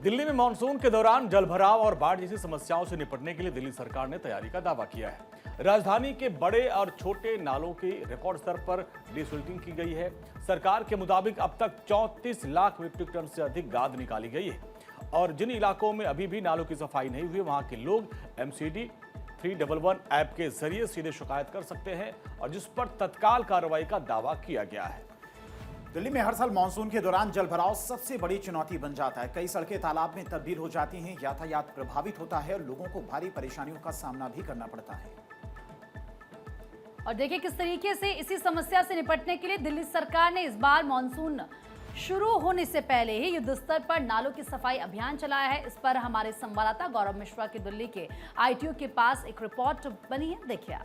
दिल्ली में मानसून के दौरान जलभराव और बाढ़ जैसी समस्याओं से निपटने के लिए दिल्ली सरकार ने तैयारी का दावा किया है। राजधानी के बड़े और छोटे नालों की रिकॉर्ड स्तर पर डिसिल्टिंग की गई है। सरकार के मुताबिक अब तक 34 लाख मीट्रिक टन से अधिक गाद निकाली गई है और जिन इलाकों में अभी भी नालों की सफाई नहीं हुई वहां के लोग MCD 311 ऐप के जरिए सीधे शिकायत कर सकते हैं और जिस पर तत्काल कार्रवाई का दावा किया गया है। दिल्ली में हर साल मानसून के दौरान जलभराव सबसे बड़ी चुनौती बन जाता है। कई सड़कें तालाब में तब्दील हो जाती हैं, यातायात प्रभावित होता है और लोगों को भारी परेशानियों का सामना भी करना पड़ता है। और देखिए किस तरीके से इसी समस्या से निपटने के लिए दिल्ली सरकार ने इस बार मानसून शुरू होने से पहले ही युद्ध स्तर पर नालों की सफाई अभियान चलाया है। इस पर हमारे संवाददाता गौरव मिश्रा की दिल्ली के ITO के पास एक रिपोर्ट बनी है, देखिए।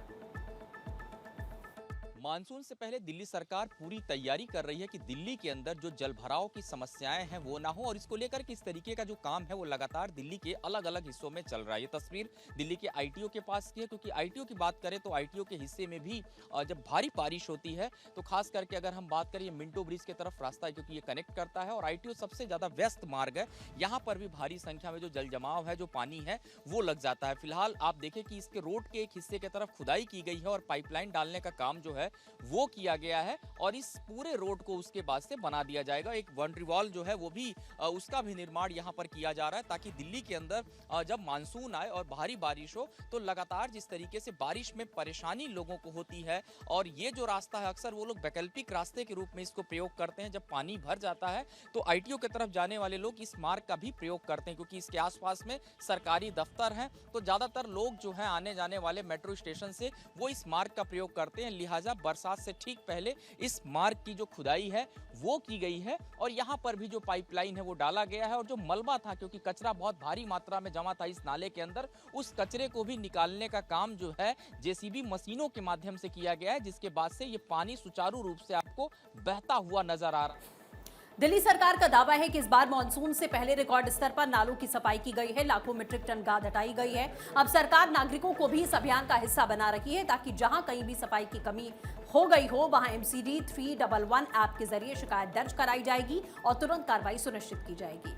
मानसून से पहले दिल्ली सरकार पूरी तैयारी कर रही है कि दिल्ली के अंदर जो जलभराव की समस्याएं हैं वो ना हो और इसको लेकर किस तरीके का जो काम है वो लगातार दिल्ली के अलग अलग हिस्सों में चल रहा है। ये तस्वीर दिल्ली के ITO के पास की है, क्योंकि ITO की बात करें तो ITO के हिस्से में भी जब भारी बारिश होती है तो खास करके अगर हम बात करें मिंटो ब्रिज की तरफ रास्ता है, क्योंकि ये कनेक्ट करता है और ITO सबसे ज्यादा व्यस्त मार्ग है। यहाँ पर भी भारी संख्या में जो जल जमाव है, जो पानी है वो लग जाता है। फिलहाल आप देखें कि इसके रोड के एक हिस्से की तरफ खुदाई की गई है और पाइपलाइन डालने का काम जो है वो किया गया है और इस पूरे रोड को उसके बाद से बना दिया जाएगा। एक बाउंड्री वॉल जो है वो भी उसका भी निर्माण यहाँ पर किया जा रहा है ताकि दिल्ली के अंदर जब मानसून आए और भारी बारिश हो तो लगातार जिस तरीके से बारिश में परेशानी लोगों को होती है और ये जो रास्ता है अक्सर वो लोग वैकल्पिक रास्ते के रूप में इसको प्रयोग करते हैं। जब पानी भर जाता है तो ITO की तरफ जाने वाले लोग इस मार्ग का भी प्रयोग करते हैं, क्योंकि इसके आसपास में सरकारी दफ्तर हैं तो ज्यादातर लोग जो है आने जाने वाले मेट्रो स्टेशन से वो इस मार्ग का प्रयोग करते हैं। लिहाजा बरसात से ठीक पहले इस मार्ग की जो खुदाई है वो की गई है और यहाँ पर भी जो पाइपलाइन है वो डाला गया है और जो मलबा था, क्योंकि कचरा बहुत भारी मात्रा में जमा था इस नाले के अंदर, उस कचरे को भी निकालने का काम जो है JCB मशीनों के माध्यम से किया गया है, जिसके बाद से ये पानी सुचारू रूप से आपको बहता हुआ नजर आ रहा है। दिल्ली सरकार का दावा है कि इस बार मानसून से पहले रिकॉर्ड स्तर पर नालों की सफाई की गई है, लाखों मीट्रिक टन गाद हटाई गई है। अब सरकार नागरिकों को भी इस अभियान का हिस्सा बना रही है ताकि जहां कहीं भी सफाई की कमी हो गई हो वहां MCD 311 ऐप के जरिए शिकायत दर्ज कराई जाएगी और तुरंत कार्रवाई सुनिश्चित की जाएगी।